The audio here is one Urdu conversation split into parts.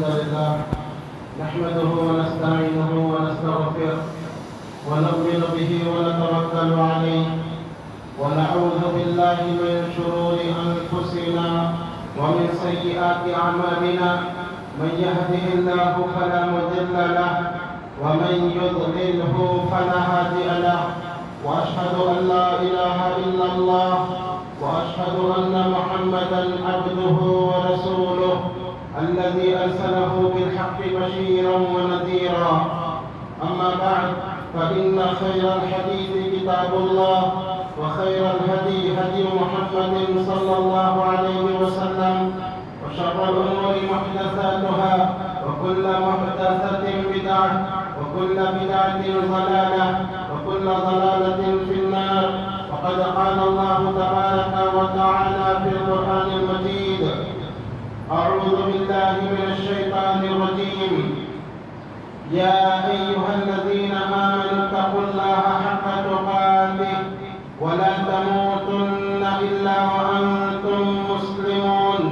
لله نحمده ونستعينه ونستغفره ونؤمن به ونتوكل عليه ونعوذ بالله من شرور أنفسنا ومن سيئات أعمالنا من يهده الله فلا مضل له ومن يضلله فلا هادي له وأشهد أن لا إله إلا الله وأشهد أن محمدا عبده ورسوله الذي أرسله بالحق بشيرا ونذيرا أما بعد فإن خير الحديث كتاب الله وخير الهدي هدي محمد صلى الله عليه وسلم وشر الأمور محدثاتها وكل محدثة بدعة وكل بدعة ضلالة وكل ضلالة في النار. وقد قال الله تبارك وتعالى في القرآن المجيد: أعوذ بالله من الشيطان الرجيم. يا أيها الذين آمنوا اتقوا الله حق تقاته ولا تموتن إلا وأنتم مسلمون.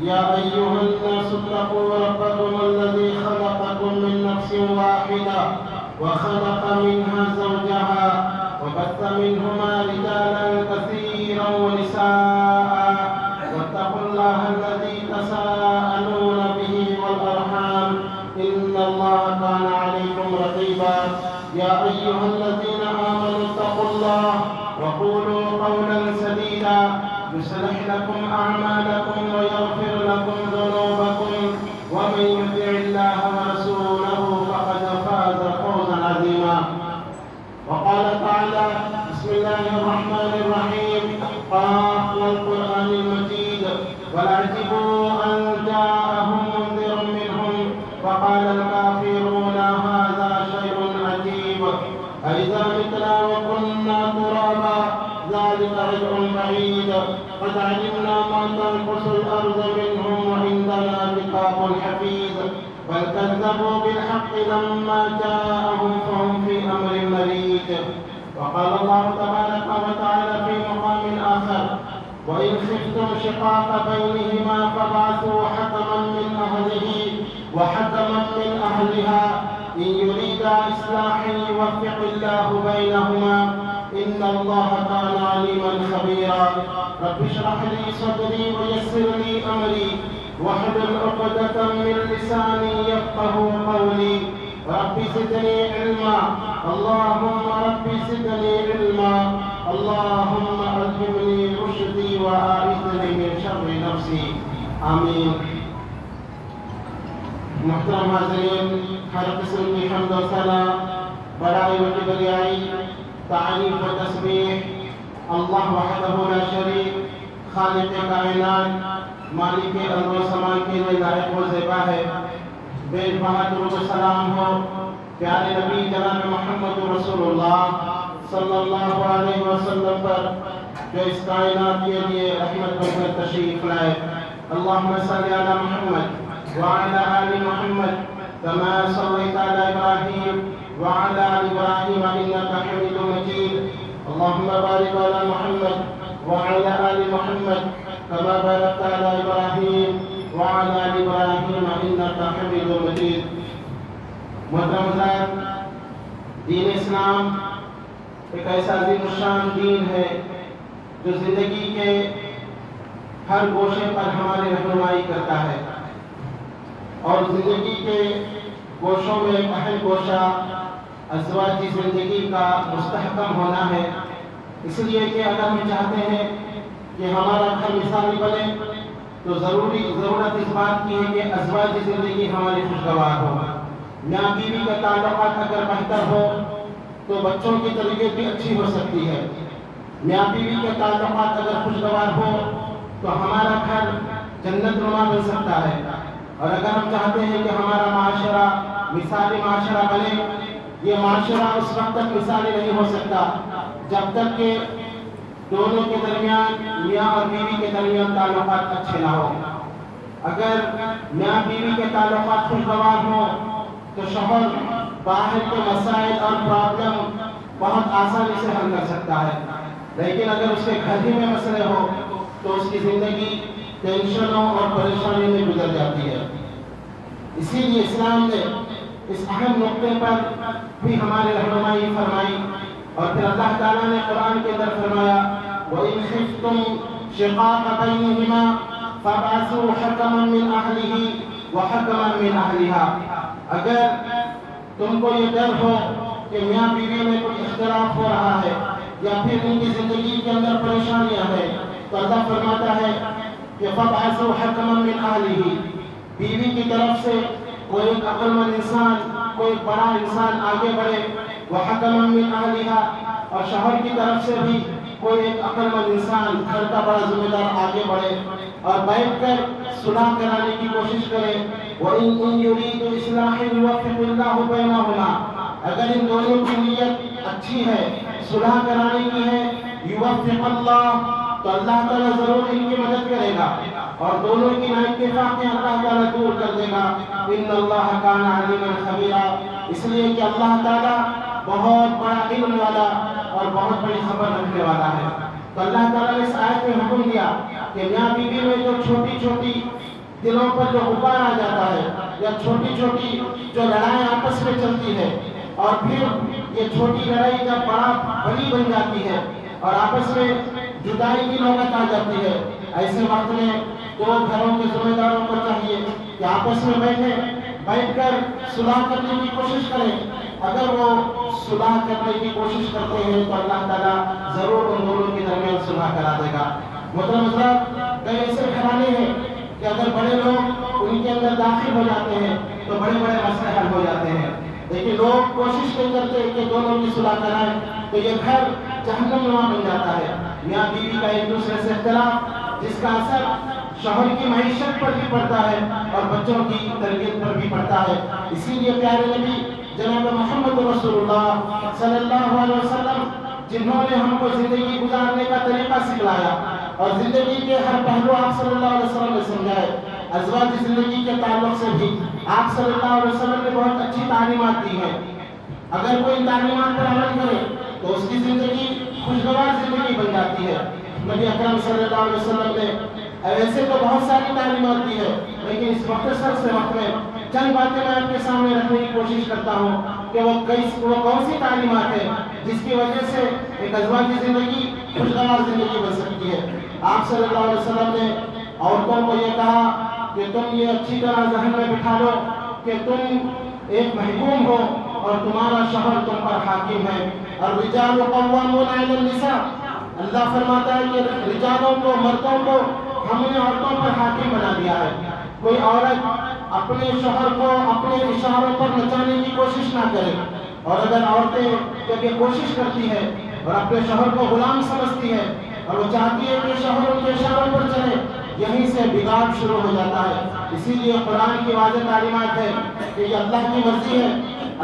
يا أيها الناس اتقوا ربكم الذي خلقكم من نفس واحدة وخلق منها زوجها وبث منهما رجالا كثيرا ونساء واتقوا الله الذي تساءلون به والأرحام إن الله كان عليكم رقيبا. يا أيها الذين آمنوا اتقوا الله وقولوا قولا سديدا يصلح لكم أعمالكم ويغفر لكم ذنوبكم ومن يطع الله ورسوله فقد فاز فوزا عظيما. وقال تعالى: بسم الله الرحمن الرحيم. قاف والقرآن المجيد ولعجبوا أن جاءهم منذر منهم فقال الكافرون هذا شيء عجيب أإذا متنا وكنا ترابا ذلك رجع بعيد قد علمنا ما تنقص الأرض منهم وعندنا كتاب حفيظ بل كذبوا بالحق لما جاءهم فهم في أمر مريج. وقال الله تبارك وتعالى في مقام آخر: وإن خفتم شقاق بينهما فابعثوا حكما من أهله وحكما من أهلها إن يريدا إصلاحا يوفق الله بينهما إن الله كان عليما خبيرا. رب اشرح لي صدري ويسر لي أمري واحلل عقدة من لساني يفقه قولي. رب زدني علما اللهم رب زدني علما اللهم ألهمني رشدي وأعذني من شر نفسي آمين. محترم حاضرین، ہر قسم کی حمد و ثنا، بڑائی و کبریائی، تعریف و تسبیح اللہ وحدہ لا شریک، خالق کائنات، مالک ارض و سماء کے لیے لائق و زیبا ہے۔ بے بہا درود و سلام ہو پیارے نبی جناب محمد رسول اللہ صلی اللہ علیہ وسلم پر، جو اس کائنات کے لیے رحمت بن کر تشریف لائے۔ اللہم صلی علی محمد وعلى آل محمد كما صليت على إبراهيم وعلى آل إبراهيم إنك حميد مجيد. اللهم بارك على محمد وعلى آل محمد كما باركت على إبراهيم وعلى آل إبراهيم إنك حميد مجيد. محترم حضرات، دین اسلام ایک ایسا عظیم الشان دین ہے جو زندگی کے ہر گوشے پر ہماری رہنمائی کرتا ہے، اور زندگی کے گوشوں میں ایک اہم گوشہ ازواجی زندگی کا مستحکم ہونا ہے۔ اس لیے کہ اگر ہم چاہتے ہیں کہ ہمارا گھر مثالی بنے تو ضرورت اس بات کی ہے کہ ازواجی زندگی ہماری خوشگوار ہو۔ میاں بیوی کے تعلقات اگر بہتر ہو تو بچوں کی تربیت بھی اچھی ہو سکتی ہے۔ میاں بیوی کے تعلقات اگر خوشگوار ہو تو ہمارا گھر جنت نما بن سکتا ہے۔ اور اگر ہم چاہتے ہیں کہ ہمارا معاشرہ مثالی معاشرہ بنے، یہ معاشرہ اس وقت تک مثالی نہیں ہو سکتا جب تک کہ دونوں کے درمیان، میاں اور بیوی کے درمیان تعلقات اچھے نہ ہو۔ اگر میاں بیوی کے تعلقات خوشگوار ہوں تو شوہر باہر کے مسائل اور پرابلم بہت آسانی سے حل کر سکتا ہے، لیکن اگر اس کے گھر ہی میں مسئلے ہو تو اس کی زندگی ٹینشنوں اور پریشانی میں گزر جاتی ہے۔ اسی لیے اسلام نے اس اہم نقطے پر بھی ہماری رہنمائی فرمائی، اور پھر اللہ تعالیٰ نے قرآن کے اندر فرمایا وَإِنْ خِفْتُمْ شِقَاقَ بَيْنِهِمَا فَابْعَثُوا حَكَمًا مِّنْ أَهْلِهِ وَحَكَمًا مِّنْ أَهْلِهَا۔ اگر تم کو یہ ڈر ہو کہ میاں بیوی میں کچھ اختلاف ہو رہا ہے یا پھر ان کی زندگی کے اندر پریشانیاں ہیں، تو اللہ فرماتا ہے کہ فَابْعَثُوا حَكَمًا مِّنْ أَهْلِهِ، بیوی کی طرف سے کوئی ایک عقل مند انسان، کوئی بڑا انسان آگے بڑھے، وَحَكَمًا مِّنْ أَهْلِهَا، اور شوہر کی طرف سے بھی کوئی ایک عقل مند انسان، گھر کا بڑا ذمہ دار آگے بڑھے اور بیٹھ کر صلح کرانے کی کوشش کرے۔ وَإِن يُرِيدُوا إِصْلَاحًا يُوَفِّقِ اللَّهُ بَيْنَهُمَا، اگر ان دونوں کی نیت اچھی ہے، صلح کرانے کی ہے، یوفق اللہ، تو اللہ تعالیٰ ضرور ان کی مدد کرے گا اور دونوں کی نااتفاقیاں اللہ تعالیٰ دور کر دے گا۔ ان اللہ کان علیما خبیرا، اس لیے کہ اللہ تعالیٰ بہت بڑا علم والا اور بہت بڑی خبر رکھنے والا ہے۔ تو اللہ تعالیٰ نے اس آیت میں حکم دیا کہ میاں بیوی میں جو چھوٹی چھوٹی دلوں پر جو غبار آ جاتا ہے یا چھوٹی چھوٹی جو لڑائیں آپس میں چلتی ہے، اور پھر یہ چھوٹی لڑائی جب بڑی بن جاتی ہے اور آپس میں جدائی کی نوبت آ جاتی ہے، ایسے وقت میں دو گھروں کے ذمہ داروں کو چاہیے کہ آپس میں بیٹھ کر صلح کرنے کی کوشش کریں۔ اگر وہ صلح کرنے کی کوشش کرتے ہیں تو اللہ تعالیٰ ضرور ان دونوں کے درمیان صلح کرا دے گا۔ محترم حضرات، کئی ایسے گھرانے ہیں کہ اگر بڑے لوگ ان کے اندر داخل ہو جاتے ہیں تو بڑے بڑے مسئلے حل ہو جاتے ہیں، لیکن لوگ کوشش نہیں کرتے کہ دونوں کی صلح کرائیں تو یہ گھر جہنم نما بن جاتا ہے۔ میاں بیوی کا ایک دوسرے سے اختلاف، جس کا اثر شوہر کی معیشت پر بھی پڑتا ہے اور بچوں کی تربیت پر بھی پڑتا ہے۔ اسی لیے پیارے نبی جناب محمد رسول اللہ صلی اللہ علیہ وسلم، جنہوں نے ہم کو زندگی گزارنے کا طریقہ سکھلایا اور زندگی کے ہر پہلو آپ صلی اللہ علیہ وسلم نے سمجھائے، ازواجی زندگی کے تعلق سے بھی آپ صلی اللہ علیہ وسلم نے بہت اچھی تعلیمات دی ہیں۔ اگر کوئی تعلیمات پر عمل کرے تو اس کی زندگی خوشگوار زندگی بن جاتی ہے۔ نبی اکرم صلی اللہ علیہ وسلم نے ایسے تو بہت ساری تعلیمات دی ہے، لیکن اس مختصر سے وقت میں چند باتیں میں آپ کے سامنے رکھنے کی کوشش کرتا ہوں کہ وہ کون سی تعلیمات ہے جس کی وجہ سے ایک ازواجی زندگی خوشگوار زندگی بن سکتی ہے۔ آپ صلی اللہ علیہ وسلم نے عورتوں کو یہ کہا کہ تم یہ اچھی طرح ذہن میں بٹھا لو کہ تم ایک محکوم ہو اور تمہارا شوہر تم پر حاکم ہے۔ الرجال قوامون علی النساء، اللہ فرماتا ہے کہ رجالوں کو، مردوں کو ہم نے عورتوں پر حاکم بنا دیا ہے۔ کوئی عورت اپنے شوہر کو اپنے اشاروں پر نچانے کی کوشش نہ کرے، اور اگر عورتیں جب یہ کوشش کرتی ہے اور اپنے شوہر کو غلام سمجھتی ہے اور وہ چاہتی ہے کہ شوہر ان کے اشاروں پر چلے، یہیں سے بگاڑ شروع ہو جاتا ہے۔ اسی لیے قرآن کی واضح تعلیمات ہے کہ یہ اللہ کی مرضی ہے،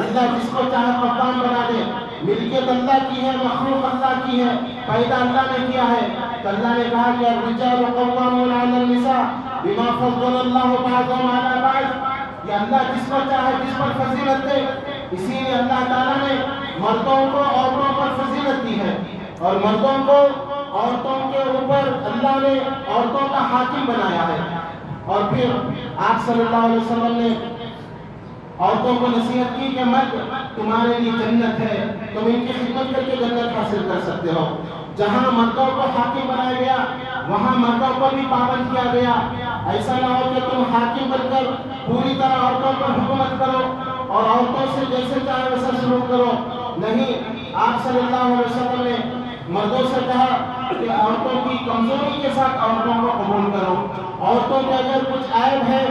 اللہ جس کو چاہے قوام بنا دے، ملکیت اللہ کی ہے، مخلوق اللہ کی ہے، پیدا اللہ نے کیا ہے۔ تو اللہ نے کہا کہ الرجال قوامون علی النساء بما فضل اللہ بعضهم علی بعض، یہ اللہ جس کو چاہے جس پر فضیلت دے، اسی لیے اللہ تعالیٰ نے مردوں کو عورتوں پر فضیلت دی ہے اور مردوں کو عورتوں کے اوپر اللہ نے عورتوں کا حاکم بنایا ہے۔ اور پھر آپ صلی اللہ علیہ وسلم نے عورتوں کو نصیحت کی کہ مرد تمہارے لیے جنت ہے، تم ان کی خدمت کر کے جنت حاصل کر سکتے ہو۔ جہاں مردوں کو حاکم بنایا گیا وہاں مردوں کو بھی پابند کیا گیا۔ ایسا نہ ہو کہ تم حاکم بن کر پوری طرح عورتوں پر حکومت کرو اور عورتوں سے جیسے چاہے ویسا سلوک کرو، نہیں۔ آپ صلی اللہ علیہ وسلم نے مردوں سے کہا کہ عورتوں کی کمزوری کے ساتھ عورتوں کو قبول کرو، عورتوں کے اگر کچھ عیب ہے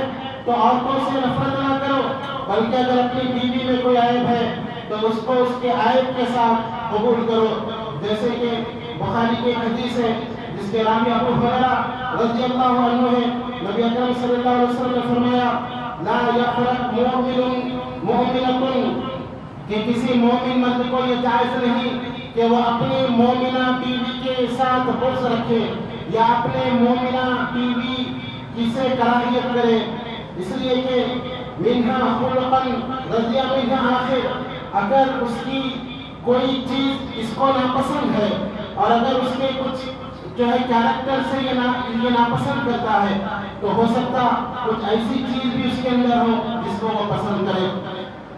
تو عورتوں سے نفرت نہ کرو، بلکہ اگر اپنی بیوی میں کوئی عیب ہے تو اس کو اس کے عیب کے ساتھ قبول کرو۔ جیسے کہ بخاری کی حدیث ہے جس کے راوی ابو ہریرہ رضی اللہ عنہ ہے، نبی اکرم صلی اللہ علیہ وسلم نے فرمایا لا یفرق مؤمن مؤمنۃ، کہ کسی مومن مرد کو یہ جائز نہیں کہ وہ اپنی مومنہ بیوی کے ساتھ بغض رکھے یا اپنے مومنہ بیوی کی سے کراہیت کرے، اس لیے کہ منہا خلقا رضی منہا آخر، اگر اس کی کوئی چیز اس کو ناپسند ہے اور اگر اس کے کچھ جو ہے کیریکٹر سے یہ ناپسند کرتا ہے، تو ہو سکتا کچھ ایسی چیز بھی اس کے اندر ہو جس کو وہ پسند کرے۔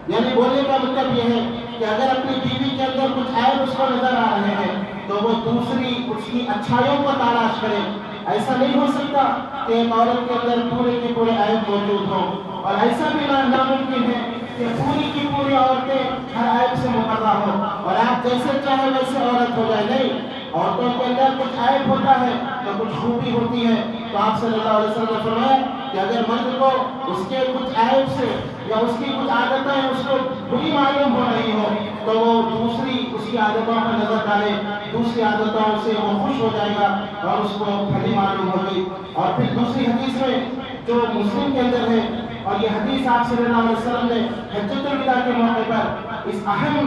یعنی بولنے کا مطلب یہ ہے کہ اگر اپنی بیوی کے اندر کچھ عیب اس کو نظر آ رہے ہیں تو وہ دوسری اس کی اچھائیوں کو تلاش کرے۔ ایسا نہیں ہو سکتا کہ ایک عورت کے اندر پورے کے پورے عیب موجود ہوں، اور ایسا بھی ناممکن ہے کہ پوری کی پوری عورتیں ہر عیب سے مبرہ ہوں اور آپ جیسے چاہے ویسے عورت ہو جائے۔ نہیں، عورتوں کے اندر کچھ عیب ہوتا ہے تو کچھ خوبی ہوتی ہے۔ تو آپ صلی اللہ علیہ وسلم نے فرمایا کہ اگر مرد کو اس کے کچھ عیب سے یا اس کی کچھ عادتیں اس کو بری معلوم ہو رہی ہو تو وہ دوسری اس کی عادتوں پر نظر ڈالے، دوسری عادتوں سے وہ خوش ہو جائے گا اور اس کو بھلی معلوم ہوگی۔ اور پھر دوسری حدیث میں جو مسلم کے اندر ہے، اور یہ حدیث آپ صلی اللہ علیہ وسلم نے حجۃ الوداع کے موقع پر اس اہم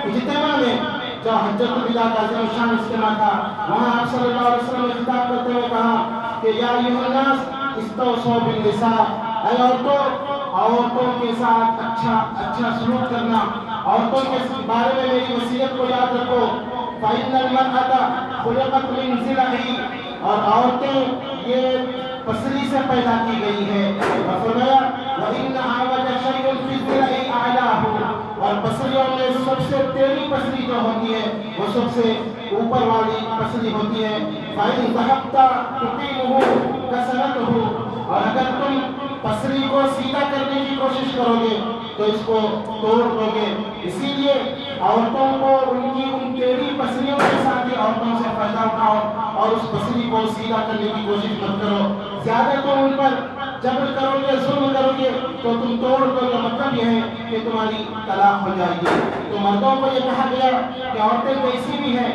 اجتماع میں جو حجۃ الوداع کا عظیم الشان اجتماع تھا، وہاں آپ صلی اللہ علیہ وسلم نے خطاب کرتے ہوئے کہا کہ یا ایھا الناس استوصوا بالنساء، اے عورتوں کے ساتھ اچھا سلوک کرنا، عورتوں کے بارے میں میری وصیت کو یاد رکھو۔ فإن المرأة خلقت من ضلع، اور عورتیں یہ پسلی سے پیدا کی گئی ہے۔ اور فرمایا وإن أعوج شيء في الضلع أعلاه، اور پسلیوں میں سب سے ٹیڑھی پسلی جو ہوتی ہے وہ سب سے اوپر والی پسلی ہوتی ہے۔ فإن ذهبت تقيمه كسرته، اور اگر تم پسلی کو سیدھا کرنے کی کوشش کرو گے تو اس کو توڑ دو گے۔ اسی لیے عورتوں کو ان ٹیڑھی پسلیوں کے ساتھ ہی عورتوں سے فائدہ اٹھاؤ اور اس پسلی کو سیدھا کرنے کی کوشش مت کرو۔ زیادہ تم ان پر جبر کرو گے، ظلم کرو گے تو تم توڑ دو گے، مطلب یہ ہے کہ تمہاری طلاق ہو جائے گی۔ تو مردوں کو یہ کہا گیا کہ عورتیں کیسی بھی ہیں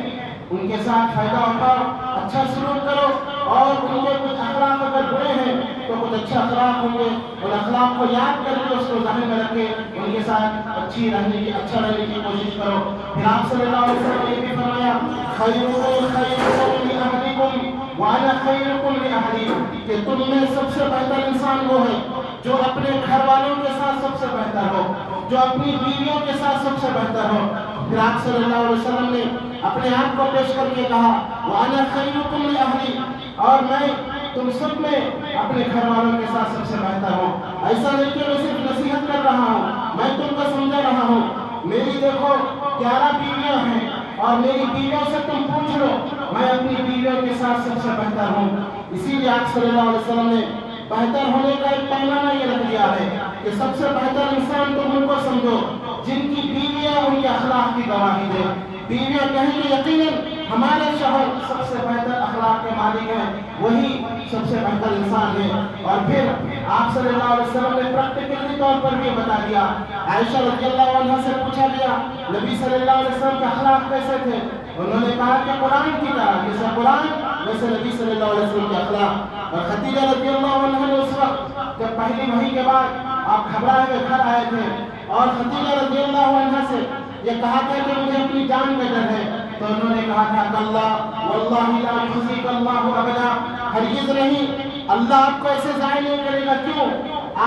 ان کے ساتھ فائدہ اٹھاؤ، اچھا سلوک کرو، اور ان کے کچھ اخلاق اگر برے ہیں تو کچھ اچھے اخلاق ہوں گے، ان اخلاق کو یاد کر کے اس کو ذہن میں رکھ کے ان کے ساتھ اچھا رہنے کی کوشش کرو۔ پھر آپ صلی اللہ علیہ وسلم نے یہ بھی فرمایا خیرکم خیرکم لأہلکم وأنا خیرکم لأہلی، کہ تم میں سب سے بہتر انسان وہ ہے جو اپنے گھر والوں کے ساتھ سب سے بہتر ہو، جو اپنی بیویوں کے ساتھ سب سے بہتر ہو۔ پھر آپ صلی اللہ علیہ وسلم نے اپنے آپ کو پیش کر کے کہا وأنا خیرکم لأہلی، اور میں تم سب میں اپنے گھر والوں کے ساتھ سب سے بہتر ہوں۔ ایسا نہیں کہ میں صرف نصیحت کر رہا ہوں، میں تم کو سمجھا رہا ہوں۔ میری دیکھو 11 بیویاں ہیں اور میری بیویوں سے تم پوچھ لو، میں اپنی بیویوں کے ساتھ سب سے بہتر ہوں۔ اسی لیے آپ صلی اللہ علیہ وسلم نے بہتر ہونے کا ایک پیمانہ یہ رکھ دیا ہے کہ سب سے بہتر انسان تم ان کو سمجھو جن کی بیویاں ان کے اخلاق کی گواہی دے۔ بیویاں کہیں کہ یقیناً ہمارے شوہر سب سے بہتر اخلاق کے مالک ہیں، وہی سب سے بہتر انسان ہے۔ اور پھر آپ صلی اللہ علیہ وسلم نے پریکٹیکلی طور پر بھی بتا دیا۔ عائشہ رضی اللہ عنہ سے پوچھا گیا نبی صلی اللہ علیہ وسلم کے اخلاق کیسے تھے؟ انہوں نے کہا کہ قرآن کی طرح، جیسے قرآن ویسے نبی صلی اللہ علیہ وسلم کے اخلاق۔ اور خدیجہ رضی اللہ عنہ نے اس وقت جب پہلی وحی کے بعد آپ گھبرائے ہوئے گھر آئے تھے اور خدیجہ رضی اللہ عنہ سے یہ کہا تھا کہ مجھے اپنی جان کا ڈر ہے، تو انہوں نے کہا تھا اللہ واللہ لا یخزیک اللہ ابدا، ہرگز نہیں، اللہ آپ کو ایسے ضائع نہیں کرے گا۔ کیوں؟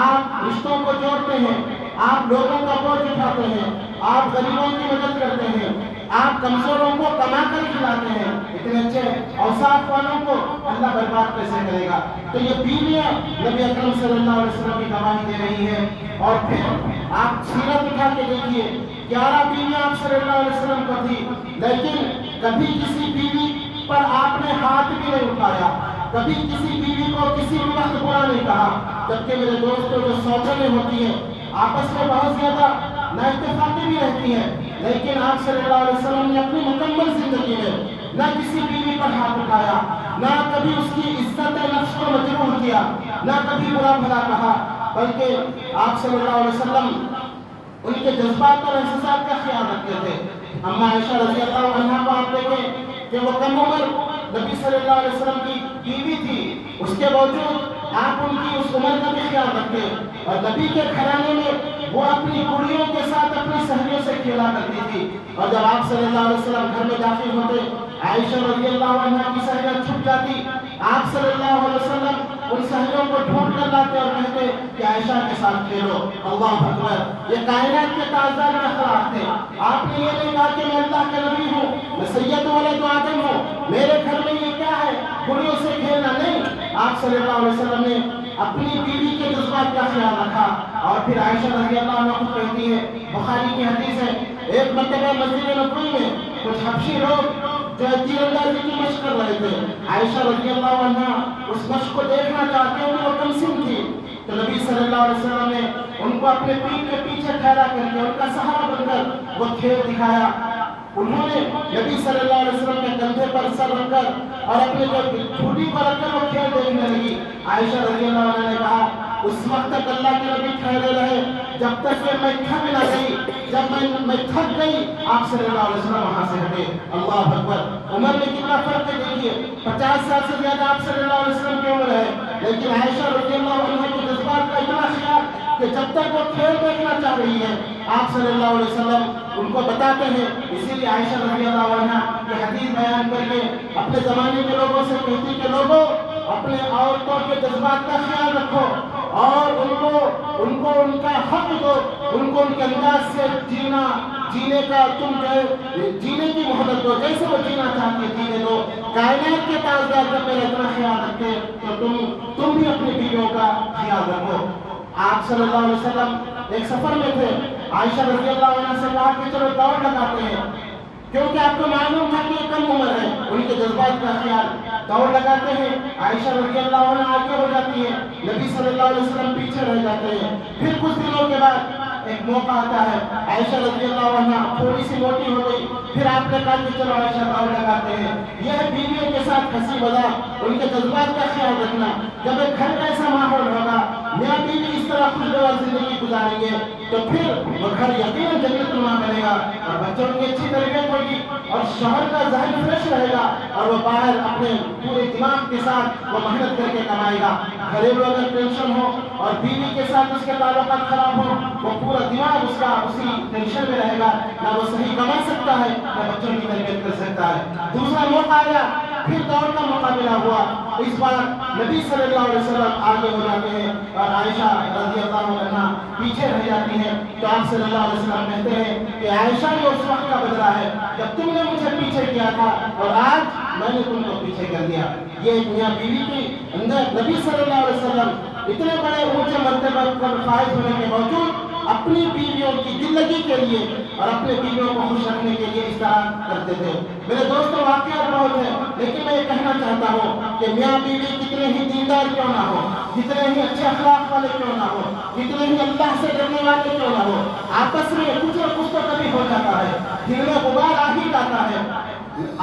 آپ رشتوں کو جوڑتے ہیں، آپ لوگوں کا بوجھ اٹھاتے ہیں، آپ غریبوں کی مدد کرتے ہیں، آپ کمزوروں کو کما کر کھلاتے ہیں، اتنے اچھے اوصاف والوں کو اللہ برباد کیسے کرے گا؟ تو یہ بیویاں نبی اکرم صلی اللہ علیہ وسلم کی گواہی دے رہی ہیں۔ اور پھر آپ سیرت اٹھا کے دیکھیے، 11 بیویاں آپ صلی اللہ علیہ وسلم کو تھی، لیکن کبھی کسی بیوی پر آپ نے ہاتھ بھی نہیں اٹھایا، کبھی کسی بیوی کو کسی بھی وقت برا نہیں کہا۔ جبکہ میرے دوستوں جو سوچنے ہوتی ہیں آپس میں بہت زیادہ نااتفاقی بھی رہتی ہے، لیکن آپ صلی اللہ علیہ وسلم نے اپنی مکمل زندگی میں نہ کسی بیوی پر ہاتھ اٹھایا، نہ کبھی اس کی عزت نفس کو مجروح کیا، نہ کبھی برا بھلا کہا، بلکہ آپ صلی اللہ علیہ وسلم ان کے جذبات اور احساسات کا خیال رکھتے تھے۔ اما عائشہ رضی اللہ عنہ کو آپ دیکھیں کہ وہ کم عمر نبی صلی اللہ علیہ وسلم کی بیوی تھی، اس کے باوجود آپ ان کی اس عمر کا بھی خیال رکھتے، اور نبی کے گھرانے میں وہ اپنی کڑیوں کے ساتھ اپنی سہیلیوں سے کھیلا کرتی تھی۔ اور جب آپ صلی اللہ علیہ وسلم گھر میں داخل ہوتے، عائشہ رضی اللہ عنہ کی سہیلیاں چھپ جاتی، آپ صلی اللہ علیہ وسلم ان سہیلیوں کو ڈھونڈ کر لاتے اور کہتے کہ عائشہ کے ساتھ کھیلو۔ اللہ اکبر، یہ کائنات کے تاجدار اخلاق تھے۔ آپ نے یہ نہیں کہا کہ میں اللہ کا نبی ہوں، میں سید ولد آدم ہوں، میرے گھر میں یہ کیا ہے، گڑیوں سے کھیلنا نہیں۔ آپ صلی اللہ علیہ وسلم نے اپنی بیوی کے جذبات کا خیال رکھا۔ اور پھر عائشہ رضی اللہ عنہ کو کہتی ہے، بخاری کی حدیث ہے، ایک مرتبہ مسجد نبوی میں کچھ حبشی لوگ جو تیر اندازی کی مشق کر رہے تھے، عائشہ رضی اللہ عنہ اس مشق کو دیکھنا چاہتے ہیں، وہ کم سن تھی، تو نبی صلی اللہ علیہ وسلم نے ان کو اپنے پیٹھ کے پیچھے ٹھہرا کر کے ان کا سہارا بن کر وہ کھیل دکھایا۔ انہوں نے نبی صلی اللہ علیہ وسلم کے کندھے پر سر رکھ کر اور اپنے ٹھوٹی پر رکھ کر وہ کھیل دیکھنے لگی۔ عائشہ رضی اللہ عنہ نے کہا، اس وقت تک اللہ کے نبی ٹھہرے رہے جب تک کہ میں تھک نہ گئی۔ جب میں تھک گئی، آپ صلی اللہ علیہ وسلم وہاں سے ہٹے۔ اللہ اکبر! عمر میں کتنا فرق ہے دیکھیے، 50 سال سے زیادہ آپ صلی اللہ علیہ وسلم کی عمر ہے، لیکن عائشہ رضی اللہ عنہ کے جذبات کا اتنا خیال کہ جب تک وہ کھیل دیکھنا چاہ رہی ہے، آپ صلی اللہ علیہ وسلم ان کو بتاتے ہیں۔ اسی لیے عائشہ رضی اللہ عنہ یہ حدیث بیان کر کے اپنے زمانے کے لوگوں سے کہتی کہ لوگوں، اپنے عورتوں کے جذبات کا خیال رکھو اور ان کو ان کا حق دو، ان کو ان کے انداز سے جینے کا تم جینے کی مہلت دو، جیسے وہ جینا چاہتی ہے جینے دو۔ کائنات کے تاجدار جب میرا اتنا خیال رکھتے تو تم بھی اپنی بیویوں کا خیال رکھو۔ آپ صلی اللہ علیہ وسلم ایک سفر میں تھے، عائشہ رضی اللہ عنہ سے کہا کہ چلو دوڑ لگاتے ہیں، کیونکہ آپ کو معلوم تھا کہ یہ کم عمر ہے، ان کے جذبات کا خیال۔ دوڑ لگاتے ہیں، عائشہ رضی اللہ عنہ آگے ہو جاتی ہے، نبی صلی اللہ علیہ وسلم پیچھے رہ جاتے ہیں۔ پھر کچھ دنوں کے بعد ایک موقع آتا ہے، عائشہ رضی اللہ عنہ تھوڑی سی موٹی ہو گئی، پھر آپ نے کہا کہ چلو عائشہ دوڑ لگاتے ہیں۔ یہ ہے بیویوں کے ساتھ ہنسی مذاق، ان کے جذبات کا خیال رکھنا۔ جب ایک گھر کا ایسا ماحول ہوگا، میاں بیوی اس طرح خوشگوار زندگی گزاریں گے، تو پھر وہ گھر یقیناً جنت نما بنے گا، اور بچوں کی اچھی تربیت ہوگی، اور شوہر کا ذہن فریش رہے گا، اور وہ باہر اپنے پورے دماغ کے ساتھ وہ محنت کر کے کمائے گا۔ گھریلو اگر ٹینشن ہو اور بیوی کے ساتھ اس کے تعلقات خراب ہو، وہ پورا دماغ اس کا اسی ٹینشن میں رہے گا، نہ وہ صحیح کما سکتا ہے، نہ بچوں کی تربیت کر سکتا ہے۔ دوسرا موقع آیا، پھر دوڑ کا مقابلہ ہوا، اس بار نبی صلی اللہ علیہ وسلم آگے ہو جاتے ہیں اور عائشہ رضی اللہ عنہ پیچھے رہ جاتی ہیں۔ تو آپ صلی اللہ علیہ وسلم کہتے ہیں کہ عائشہ یہ اس وقت کا بدلہ ہے جب تم نے مجھے پیچھے کیا تھا اور آج میں نے تم کو پیچھے کر دیا۔ یہ میاں بیوی کے اندر نبی صلی اللہ علیہ وسلم اتنے بڑے اونچے مرتبہ پر فائز ہونے کے باوجود اپنی بیویوں کی زندگی کے لیے اور اپنے بیویوں کو خوش رکھنے کے لیے اس طرح کرتے تھے۔ میرے دوستوں، واقعات بہت ہیں، لیکن میں یہ کہنا چاہتا ہوں کہ میاں بیوی کتنے ہی دیندار کیوں نہ ہو، کتنے ہی اچھے اخلاق والے کیوں نہ ہو، کتنے ہی اللہ سے ڈرنے والے کیوں نہ ہو، آپس میں کچھ نہ کچھ تو کبھی ہو جاتا ہے، دل میں غبار آ ہی جاتا ہے۔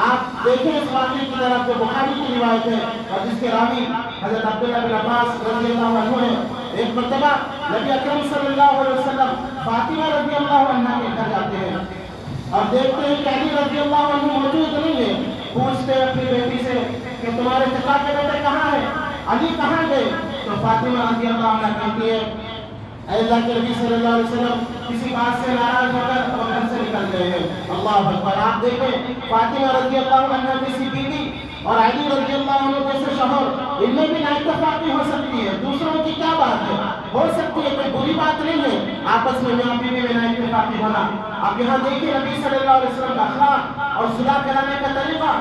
آپ دیکھیں اس واقعے کی طرف جو بخاری کی روایت ہے اور جس کے راوی حضرت عبداللہ بن عباس رضی اللہ عنہ ہیں۔ ایک مرتبہ نبی اکرم صلی اللہ علیہ وسلم فاطمہ رضی اللہ عنہ کے گھر جاتے ہیں اور دیکھتے ہیں کہ علی رضی اللہ عنہ موجود نہیں ہے۔ پوچھتے ہیں اپنی بیٹی سے کہ تمہارے چچا کے بیٹے کہاں ہیں، علی کہاں گئے؟ تو فاطمہ رضی اللہ عنہ کہتی ہے، اے اللہ کے نبی صلی اللہ علیہ وسلم کسی بات سے ناراض ہو کر وہ گھر سے نکل گئے ہیں۔ اللہ اکبر! آپ دیکھیں فاطمہ رضی اللہ عنہ جیسی بیوی اور علی رضی اللہ عنہ جیسے شوہر، ان میں بھی نااتفاقی ہو سکتی ہے، دوسروں کی کیا بات ہے، ہو سکتی ہے، کوئی بری بات نہیں ہے آپس میں میاں بیوی میں نااتفاقی ہونا۔ آپ یہاں دیکھیں نبی صلی اللہ علیہ وسلم کا اخلاق اور صلح کرانے کا طریقہ۔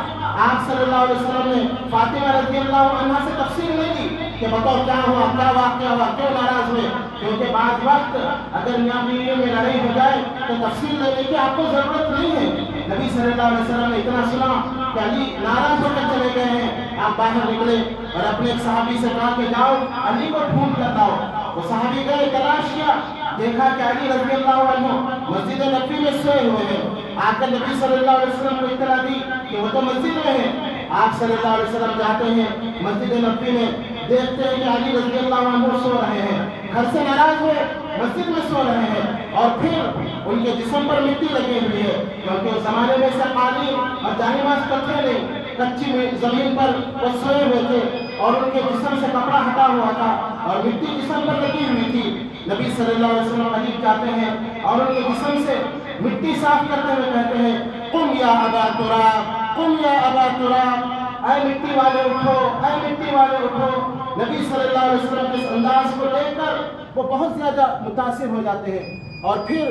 آپ صلی اللہ علیہ وسلم نے فاطمہ رضی اللہ عنہ سے تفصیل نہیں دی کہ بتاؤ کیا ہوا، کیا واقعہ ہوا، کیوں ناراض ہوئے، کیونکہ بعض وقت اگر میاں بیوی میں لڑائی ہو جائے تو تفصیل لینے کی آپ کو ضرورت نہیں ہے۔ نبی صلی اللہ علیہ وسلم نے اتنا سنا کہ علی ناراض ہو کر چلے گئے ہیں، آپ باہر نکلے اور اپنے ایک صحابی سے کہا کہ جاؤ علی کو ڈھونڈ کر لاؤ۔ وہ صحابی گئے، تلاش کیا، دیکھا کہ علی رضی اللہ عنہ مسجد نبوی میں سوئے ہوئے ہیں۔ آ کر نبی صلی اللہ علیہ وسلم کو اطلاع دی کہ وہ تو مسجد میں ہیں۔ آپ صلی اللہ علیہ وسلم جاتے ہیں مسجد نبوی میں، دیکھتے ہیں کہ علی رضی اللہ عنہ سو رہے ہیں، گھر سے ناراض ہوئے مسجد میں سو رہے ہیں، اور پھر ان کے جسم پر مٹی لگی ہوئی ہے، کیونکہ اس زمانے میں سے قالین اور جانماز پتھر نہیں، کچی زمین پر وہ سوئے ہوئے تھے اور ان کے جسم سے کپڑا ہٹا ہوا تھا اور مٹی جسم پر لگی ہوئی تھی۔ نبی صلی اللہ علیہ وسلم قریب جاتے ہیں اور ان کے جسم سے مٹی صاف کرتے ہوئے کہتے ہیں، قم یا ابا تراب، قم یا ابا تراب، اے مٹی والے اٹھو، اے مٹی والے اٹھو۔ نبی صلی اللہ علیہ وسلم کے اس انداز کو دیکھ کر وہ بہت زیادہ متاثر ہو جاتے ہیں اور پھر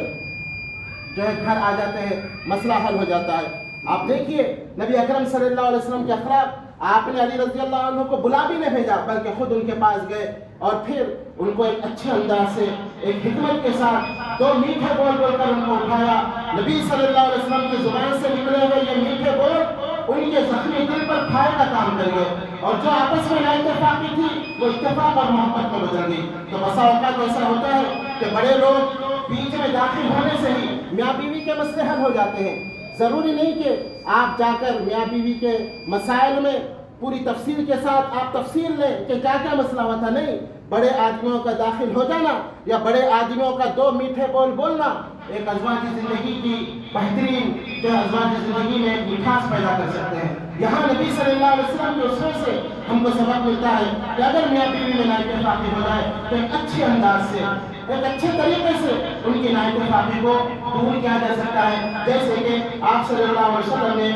جو ہے گھر آ جاتے ہیں، مسئلہ حل ہو جاتا ہے۔ آپ دیکھیے نبی اکرم صلی اللہ علیہ وسلم کے اخلاق، آپ نے علی رضی اللہ عنہ کو بلا بھی نہیں بھیجا بلکہ خود ان کے پاس گئے اور پھر ان کو ایک اچھے انداز سے ایک حکمت کے ساتھ 2 میٹھے بول بول کر ان کو اٹھایا۔ نبی صلی اللہ علیہ وسلم کی زبان سے نکلے ہوئے یہ میٹھے بول ان کے زخمی دل پر پھائے کا کام کر گئے، اور جو آپس میں نا اتفاقی تھی وہ اتفاق اور محبت میں بدل گئی۔ تو بسا اوقات ایسا ہوتا ہے کہ بڑے لوگ بیچ میں داخل ہونے سے ہی میاں بیوی کے مسئلے حل ہو جاتے ہیں۔ ضروری نہیں کہ آپ جا کر میاں بیوی کے مسائل میں پوری تفصیل کے ساتھ آپ تفصیل لیں کہ کیا کیا مسئلہ ہوا تھا، نہیں، بڑے آدمیوں کا داخل ہو جانا یا بڑے آدمیوں کا 2 میٹھے بول بولنا ایک ازواجی زندگی کی بہترین جو ازواجی زندگی میں ایک مٹھاس پیدا کر سکتے ہیں۔ یہاں نبی صلی اللہ علیہ وسلم کے اسوے سے ہم کو سبق ملتا ہے کہ اگر میاں بیوی میں نا اتفاقی ہو جائے تو ایک اچھے انداز سے ایک اچھے طریقے سے ان کی نا اتفاقی کو دور کیا جا سکتا ہے، جیسے کہ آپ صلی اللہ علیہ وسلم نے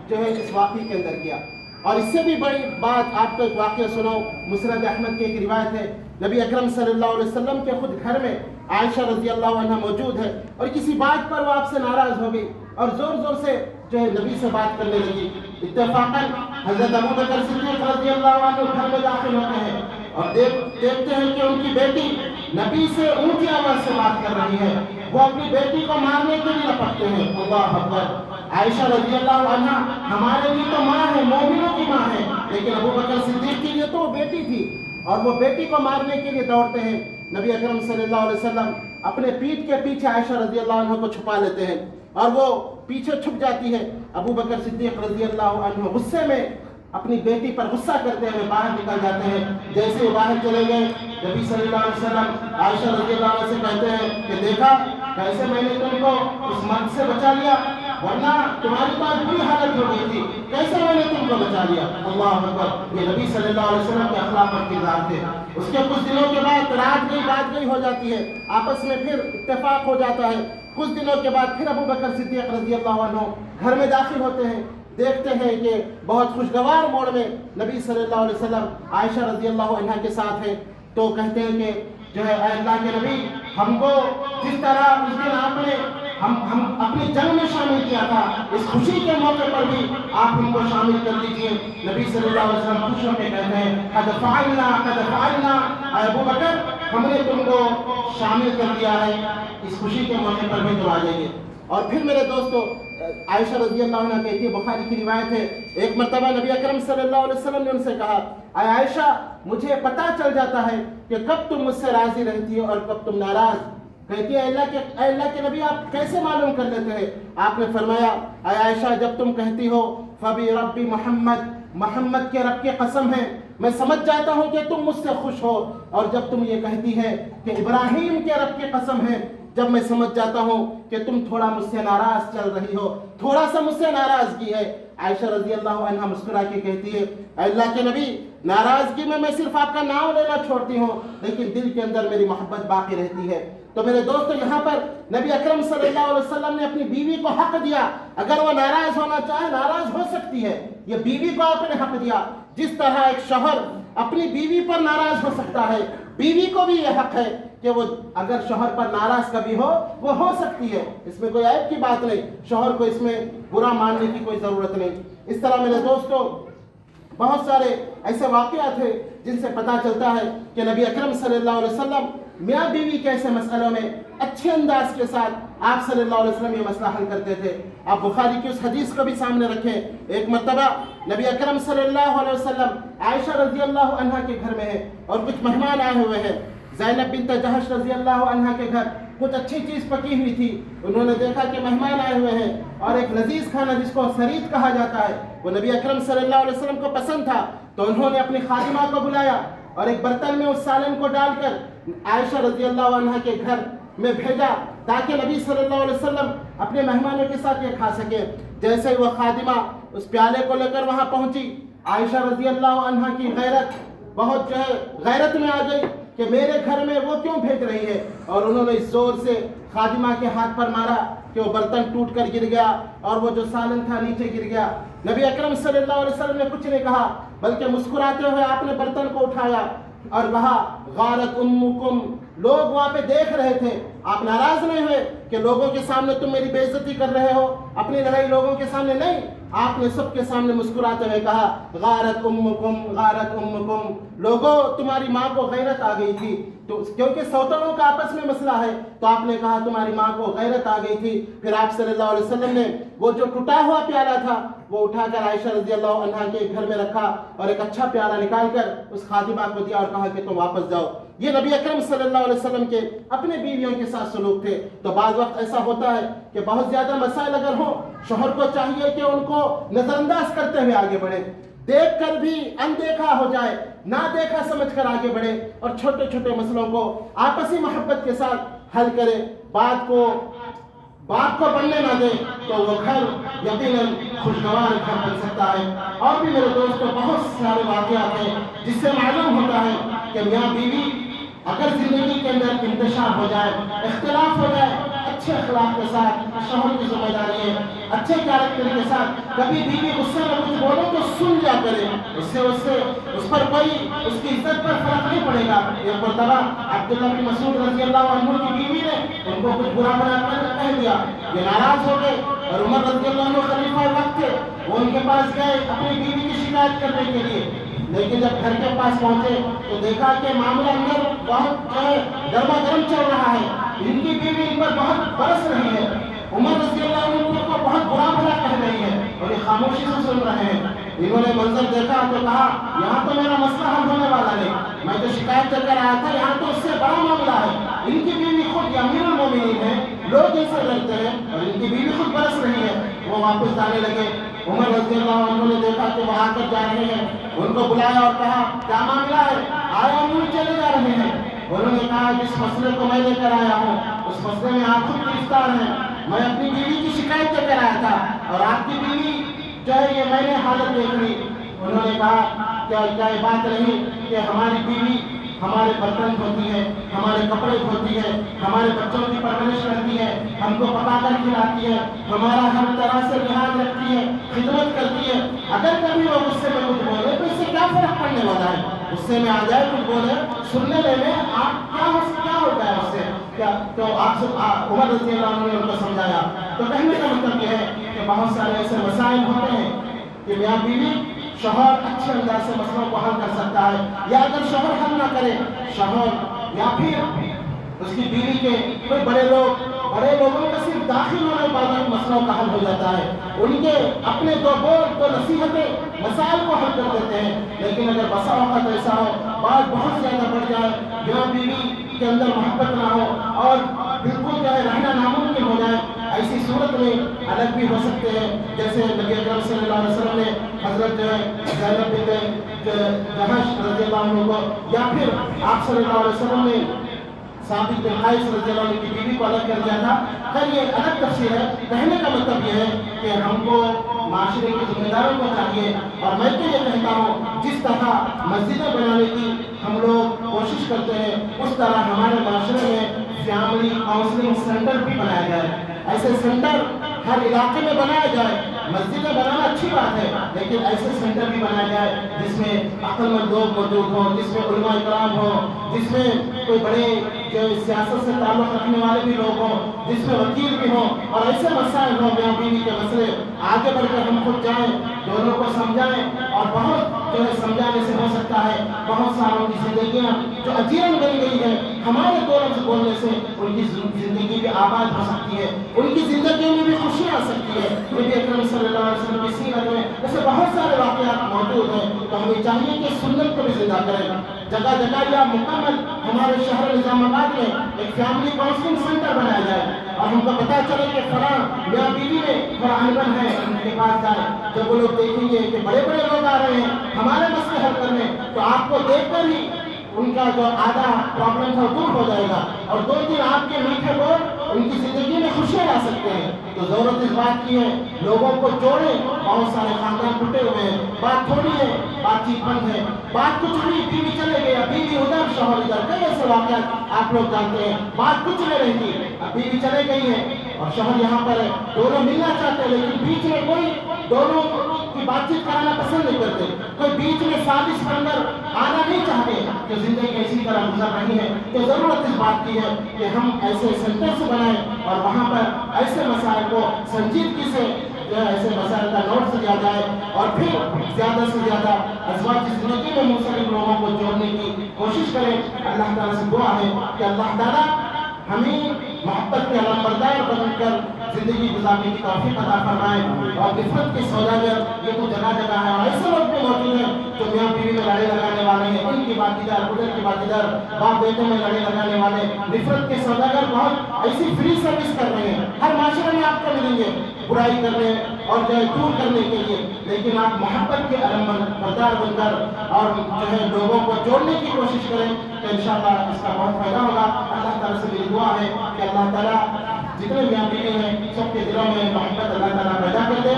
جو ہے اس واقعے کے اندر کیا۔ اور اس سے بھی بڑی بات آپ کو ایک واقعہ سناؤ، مسند احمد کی ایک روایت ہے، نبی اکرم صلی اللہ علیہ وسلم کے خود گھر میں عائشہ رضی اللہ عنہ موجود ہے اور کسی بات پر وہ آپ سے ناراض ہو گئی اور زور زور سے جو ہے نبی سے بات کرنے لگی۔ اتفاقاً حضرت ابو بکر صدیق رضی اللہ عنہ گھر میں داخل ہوتے ہیں اور دیکھتے ہیں کہ ان کی بیٹی نبی سے اونچی آواز سے بات کر رہی ہے، وہ اپنی بیٹی کو مارنے کے لیے لپکتے ہیں۔ اللہ اکبر! عائشہ رضی اللہ عنہ ہمارے لیے تو ماں ہے، مومنوں کی ماں ہے، لیکن ابو بکر صدیق کے لیے تو وہ بیٹی تھی اور وہ بیٹی کو مارنے کے لیے دوڑتے ہیں۔ نبی اکرم صلی اللہ علیہ وسلم اپنے پیٹھ کے پیچھے عائشہ رضی اللہ عنہ کو چھپا لیتے ہیں اور وہ پیچھے چھپ جاتی ہے۔ ابو بکر صدیق رضی اللہ عنہ غصے میں اپنی بیٹی پر غصہ کرتے ہوئے باہر نکل جاتے ہیں۔ جیسے وہ باہر چلے گئے، نبی صلی اللہ علیہ وسلم عائشہ رضی اللہ عنہ سے کہتے ہیں کہ دیکھا کیسے میں نے تم کو اس مرد سے بچا لیا، ورنہ تمہاری تو آج بری حالت ہو گئی تھی، کیسے میں نے تم کو بچا لیا۔ اللہ اکبر! یہ نبی صلی اللہ علیہ وسلم کے اخلاق اور کردار تھے۔ اس کے کچھ دنوں کے بعد رات گئی بات گئی ہو جاتی ہے، آپس میں پھر اتفاق ہو جاتا ہے۔ کچھ دنوں کے بعد پھر ابو بکر صدیق رضی اللہ عنہ گھر میں داخل ہوتے ہیں، دیکھتے ہیں کہ بہت خوشگوار موڑ میں نبی صلی اللہ علیہ وسلم عائشہ رضی اللہ عنہ کے ساتھ ہیں، تو کہتے ہیں کہ جو ہے اے اللہ کے نبی، ہم کو جس طرح اس دن آپ نے ہم اپنی جنگ میں شامل کیا تھا، اس خوشی کے موقع پر بھی آپ ہم کو شامل کر دیجئے۔ نبی صلی اللہ علیہ وسلم خوش ہو کے کہتے ہیں قد فعلنا، اے ابو بکر ہم نے تم کو شامل کر دیا ہے، اس خوشی کے موقع پر بھی تم آ جائیے۔ اور پھر میرے دوستو عائشہ رضی اللہ عنہ کہتی ہے، بخاری کی روایت ہے، ایک مرتبہ نبی اکرم صلی اللہ علیہ وسلم نے ان سے کہا اے عائشہ مجھے پتہ چل جاتا ہے کہ کب تم مجھ سے راضی رہتی ہو اور کب تم ناراض۔ کہتی ہے اے اللہ کے نبی آپ کیسے معلوم کر لیتے ہیں؟ آپ نے فرمایا اے عائشہ جب تم کہتی ہو فبی ربی محمد کے رب کی قسم ہے، میں سمجھ جاتا ہوں کہ تم مجھ سے خوش ہو، اور جب تم یہ کہتی ہے کہ ابراہیم کے رب کی قسم ہے، جب میں سمجھ جاتا ہوں کہ تم تھوڑا مجھ سے ناراض چل رہی ہو، تھوڑا سا مجھ سے ناراضگی ہے۔ عائشہ رضی اللہ عنہ مسکرا کے کہتی ہے اے اللہ کے نبی ناراضگی میں صرف آپ کا نام لینا چھوڑتی ہوں، لیکن دل کے اندر میری محبت باقی رہتی ہے۔ تو میرے دوستو یہاں پر نبی اکرم صلی اللہ علیہ وسلم نے اپنی بیوی کو حق دیا، اگر وہ ناراض ہونا چاہے ناراض ہو سکتی ہے، یہ بیوی کو آپ نے حق دیا۔ جس طرح ایک شوہر اپنی بیوی پر ناراض ہو سکتا ہے، بیوی کو بھی یہ حق ہے کہ وہ اگر شوہر پر ناراض کبھی وہ ہو سکتی ہے، اس میں کوئی عیب کی بات نہیں، شوہر کو اس میں برا ماننے کی کوئی ضرورت نہیں۔ اس طرح میرے دوستو بہت سارے ایسے واقعات ہیں جن سے پتہ چلتا ہے کہ نبی اکرم صلی اللہ علیہ وسلم میاں بیوی کے ایسے مسئلوں میں اچھے انداز کے ساتھ آپ صلی اللہ علیہ وسلم یہ مسئلہ حل کرتے تھے۔ آپ بخاری کی اس حدیث کو بھی سامنے رکھیں، ایک مرتبہ نبی اکرم صلی اللہ علیہ وسلم عائشہ رضی اللہ عنہ کے گھر میں ہے اور کچھ مہمان آئے ہوئے ہیں۔ زینب بنت جہش رضی اللہ عنہ کے گھر کچھ اچھی چیز پکی ہوئی تھی، انہوں نے دیکھا کہ مہمان آئے ہوئے ہیں اور ایک لذیذ کھانا جس کو سرید کہا جاتا ہے وہ نبی اکرم صلی اللہ علیہ وسلم کو پسند تھا، تو انہوں نے اپنی خادمہ کو بلایا اور ایک برتن میں اس سالن کو ڈال کر عائشہ رضی اللہ عنہ کے گھر میں بھیجا تاکہ نبی صلی اللہ علیہ وسلم اپنے مہمانوں کے ساتھ یہ کھا سکے۔ جیسے ہی وہ خادمہ اس پیالے کو لے کر وہاں پہنچی، عائشہ رضی اللہ عنہ کی غیرت بہت جو ہے غیرت میں آ گئی کہ میرے گھر میں وہ کیوں بھیج رہی ہے، اور انہوں نے زور سے خادمہ کے ہاتھ پر مارا کہ وہ برتن ٹوٹ کر گر گیا اور وہ جو سالن تھا نیچے گر گیا۔ نبی اکرم صلی اللہ علیہ وسلم نے کچھ نہیں کہا بلکہ مسکراتے ہوئے آپ نے برتن کو اٹھایا اور کہا غارت امکم، لوگ وہاں پہ دیکھ رہے تھے، آپ ناراض نہیں ہوئے کہ لوگوں کے سامنے تم میری بے عزتی کر رہے ہو، اپنی لڑائی لوگوں کے سامنے نہیں، آپ نے سب کے سامنے مسکراتے ہوئے کہا غارت امکم غارت امکم، لوگوں تمہاری ماں کو غیرت آ گئی تھی، تو کیونکہ سوتنوں کا آپس میں مسئلہ ہے تو آپ نے کہا تمہاری ماں کو غیرت آ گئی تھی۔ پھر آپ صلی اللہ علیہ وسلم نے وہ جو ٹوٹا ہوا پیالہ تھا وہ اٹھا کر عائشہ رضی اللہ عنہا کے گھر میں رکھا اور ایک اچھا پیالہ نکال کر اس خادمہ کو دیا اور کہا کہ تم واپس جاؤ۔ یہ نبی اکرم صلی اللہ علیہ وسلم کے اپنے بیویوں کے ساتھ سلوک تھے۔ تو بعض وقت ایسا ہوتا ہے کہ بہت زیادہ مسائل اگر ہوں، شوہر کو چاہیے کہ ان کو نظر انداز کرتے ہوئے آگے بڑھے، دیکھ کر بھی اندیکھا ہو جائے، نہ دیکھا سمجھ کر آگے بڑھے، اور چھوٹے چھوٹے مسئلوں کو آپسی محبت کے ساتھ حل کرے، بات کو بننے نہ دے، تو وہ گھر یقیناً خوشگوار گھر بن سکتا ہے۔ اور بھی میرے دوستوں بہت سارے واقعات ہیں جس سے معلوم ہوتا ہے کہ میاں بیوی اگر زندگی کے اندر انتشار ہو جائے، اختلاف ہو جائے، اچھے اخلاق کے ساتھ، شوہر کی ذمہ داری ہے اچھے کیریکٹر کے ساتھ، کبھی بیوی غصے میں کچھ بولے تو سن لیا کرے، اس پر کوئی اس کی عزت پر فرق نہیں پڑے گا۔ ایک مرتبہ عبداللہ بن مسعود رضی اللہ عنہ کی بیوی نے ان کو کچھ برا بنا کر کہہ دیا، یہ ناراض ہو گئے، اور عمر رضی اللہ عنہ خلیفہ وقت تھے، وہ ان کے پاس گئے اپنی بیوی کی شکایت کرنے کے لیے، لیکن جب گھر کے پاس پہنچے تو دیکھا کہ معاملہ اندر بہت گرما گرم چل رہا ہے، ان کی بیوی ان پر بہت برس رہی ہے، عمر رضی اللہ عنہ کو بہت برا بھلا کہہ رہی ہے اور یہ خاموشی سے سن رہے ہیں۔ انہوں نے منظر دیکھا تو کہا یہاں تو میرا مسئلہ حل ہونے والا نہیں، میں تو شکایت کر کر آیا تھا، یہاں تو اس سے بڑا معاملہ ہے، ان کی بیوی خود امیر المومنین ہے، لوگ ان سے ڈرتے ہیں اور ان کی بیوی خود برس رہی ہے۔ وہ واپس جانے لگے، عمر رضی اللہ عنہ نے دیکھا کہ وہ آ کر جا رہے ہیں، ان کو بلایا اور کہا کیا معاملہ ہے، آئے اور چلے جا رہے ہیں؟ انہوں نے کہا جس مسئلے کو میں لے کر آیا ہوں اس مسئلے میں آپ خود گرفتار ہیں، میں اپنی بیوی کی شکایت لے کر آیا تھا اور آپ کی بیوی جو ہے یہ میں نے حالت دیکھ لی۔ انہوں نے کہا کیا یہ بات نہیں کہ ہماری بیوی ہمارے برتن دھوتی ہے، ہمارے کپڑے دھوتی ہے، ہمارے بچوں کی پرورش کرتی ہے، ہم کو پکا کر کھلاتی ہے، ہمارا ہر طرح سے لحاظ رکھتی ہے، خدمت کرتی ہے، اگر کبھی وہ غصے میں کچھ بولے تو اس سے کیا فرق پڑنے والا ہے؟ غصے میں آ جائے کچھ بولے، سننے لینے آپ کیا ہوتا ہے اس سے کیا؟ تو آپ عمر رضی اللہ عنہ نے ان کو سمجھایا۔ تو کہنے کا مطلب یہ ہے کہ بہت سارے ایسے مسائل ہوتے ہیں کہ میاں بیوی شوہر اچھے انداز سے مسئلوں کو حل کر سکتا ہے، یا اگر شوہر حل نہ کرے، شوہر یا پھر اس کی بیوی کے کوئی بڑے لوگوں کا صرف داخل ہونے والے مسئلوں کا حل ہو جاتا ہے، ان کے اپنے دو بول دو نصیحتیں مسائل کو حل کر دیتے ہیں۔ لیکن اگر بسا وقت ایسا ہو، بات بہت زیادہ بڑھ جائے، میاں بیوی کے اندر محبت نہ ہو اور بالکل جو ہے رہنا ناممکن ہو جائے، ایسی صورت میں الگ بھی ہو سکتے ہیں، جیسے نبی اکرم صلی اللہ علیہ وسلم نے حضرت جو ہے زینب بنت جہش رضی اللہ عنہ کو، یا پھر آپ صلی اللہ علیہ وسلم نے ثابت بن قیس رضی اللہ عنہ کی بیوی کو الگ کر دیا تھا۔ خیر یہ الگ تفسیر ہے، کہنے کا مطلب یہ ہے کہ ہم کو معاشرے کے ذمہ داروں کو چاہیے، اور میں تو یہ کہتا ہوں جس طرح مسجدیں بنانے کی ہم لوگ کوشش کرتے ہیں اس طرح ہمارے معاشرے میں فیملی کاؤنسلنگ سینٹر بھی بنایا جائے، ایسے سینٹر ہر علاقے میں بنایا جائے۔ مسجدیں بنانا اچھی بات ہے لیکن ایسے سینٹر بھی بنایا جائے جس میں عقل مند لوگ موجود ہوں، جس میں علماء کرام ہوں، جس میں کوئی بڑے جو سیاست سے تعلق رکھنے والے بھی لوگ ہوں، جس میں وکیل بھی ہوں، اور ایسے مسائل ہوں میاں بیوی کے مسئلے آگے بڑھ کر ہم خود جائیں، دونوں کو سمجھائیں، اور بہت جو ہے سمجھانے سے ہو سکتا ہے بہت ساروں کی زندگیاں جو اجیرن بن گئی ہے ہمارے دو لفظ بولنے سے ان کی زندگی بھی آباد ہو سکتی ہے، ان کی زندگیوں میں بھی خوشی آ سکتی ہے۔ نبی اکرم صلی اللہ علیہ وسلم کی سیرت میں ایسے بہت سارے واقعات موجود ہیں، تو ہمیں چاہیے کہ سنت کو بھی زندہ کریں۔ جگہ جگہ یا مکمل ہمارے شہر نظام آباد میں ایک فیملی کاؤنسلنگ سینٹر بنایا جائے اور ہم کو پتہ چلے کہ فلاں میاں بیوی میں قرآن بن ہے، ان کے پاس جائیں، جب وہ لوگ دیکھیں گے کہ بڑے بڑے لوگ آ رہے ہیں ہمارے مسئلے حل کرنے، تو آپ کو دیکھ کر ہی ان کا جو آدھا پرابلم تھا دور ہو جائے گا، اور دو دن آپ کے میٹھے بول ان کی زندگی میں خوشیاں لا سکتے ہیں۔ تو ضرورت اس بات کی ہے لوگوں کو جوڑیں، بہت سارے خاندان ٹوٹے ہوئے ہیں، بات تھوڑی ہے، بات چیت بند ہے، بات کچھ نہیں، بیوی چلے گئے، بیوی ادھر شوہر ادھر، کئی ایسے واقعات آپ لوگ جانتے ہیں، بات کچھ نہیں رہتی، بیوی چلے گئی ہے اور شوہر یہاں پر ہے، دونوں ملنا چاہتے ہیں لیکن بیچ میں کوئی دونوں کی کی بات چیت کرانا پسند نہیں کرتے، کوئی بیچ میں سازش بن کر آنا نہیں چاہتے کہ زندگی اسی طرح گزر رہی ہے۔ تو ضرورت اس بات کی ہے کہ ہم ایسے سینٹرز بنائیں اور وہاں پر ایسے مسائل کو سنجیدگی سے جو ہے ایسے مسائل کا نوٹ لیا جائے، اور پھر زیادہ سے زیادہ ازواج کی زندگی میں منسلک لوگوں کو جوڑنے کی کوشش کریں۔ اللہ تعالیٰ سے دعا ہے کہ اللہ تعالیٰ ہمیں محبت کے علمبردار بن کر زندگی گزارنے کی توفیق عطا فرمائے، اور نفرت کے سوداگر یہ تو جگہ جگہ ہے، اور ایسے لوگ بھی موجود ہیں جو میاں بیوی میں لڑائی لگانے والے ہیں، ان کی باتیدار ادھر کی باتیدار، باپ بیٹے میں لڑائی لگانے والے، نفرت کے سوداگر بہت ایسی فری سروس کر رہے ہیں، ہر معاشرے میں آپ کو ملیں گے برائی کرنے اور جو ہے دور کرنے کے لیے، لیکن آپ محبت کے علمبردار بن کر اور جو ہے لوگوں کو جوڑنے کی کوشش کریں تو انشاءاللہ اس کا بہت فائدہ ہوگا۔ اللہ تعالیٰ سے میری دعا ہے کہ اللہ تعالیٰ جتنے میاں بیوی ہیں سب کے دلوں میں محبت اللہ تعالیٰ پیدا کر دے،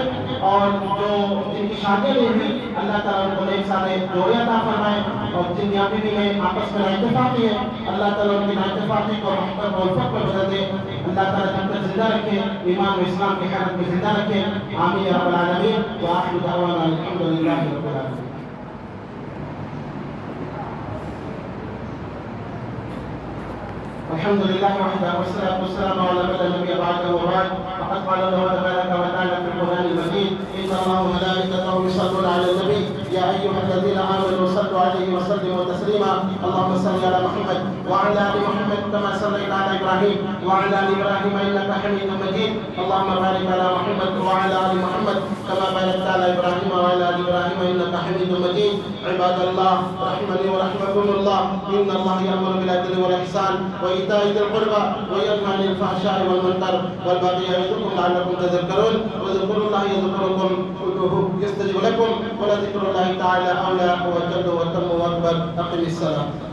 اور جو جن کی شادیاں نہیں ہوئی اللہ تعالیٰ ان کو نیک صالح جوڑے عطا فرمائے، اور جن میاں بیوی میں آپس میں نااتفاقی ہے اللہ تعالیٰ ان کی نااتفاقی کو محبت اور الفت پر بدل دے۔ اللہ تعالیٰ جب تک زندہ رکھے، ایمان و اسلام کی حالت میں زندہ رکھے، آمین یا رب العالمین، وآخر دعوانا الحمدللہ رب العالمین۔ الحمد لله وحده والصلاة والسلام على من لا نبي بعده وبعد، فقد قال الله تبارك وتعالى في القرآن المجيد: إن الله وملائكته يصلون على النبي يا أيها الذين آمنوا صلوا عليه وسلموا تسليما اللهم صل على محمد وعلى آل محمد كما صليت على إبراهيم وعلى آل إبراهيم إنك حميد مجيد اللهم بارك على محمد وعلى آل محمد كما باركت على إبراهيم وعلى آل إبراهيم إنك حميد مجيد عباد الله رحمني ورحمكم الله إن الله يأمر بالعدل والإحسان وإيتاء ذي القربى وينهى عن الفحشاء والمنكر والبغي يعظكم لعلكم تذكرون واذكروا الله يذكركم وادعوه يستجب لكم ولذكر الله تعالى أولى وجل وتم وأكبر أقم الصلاة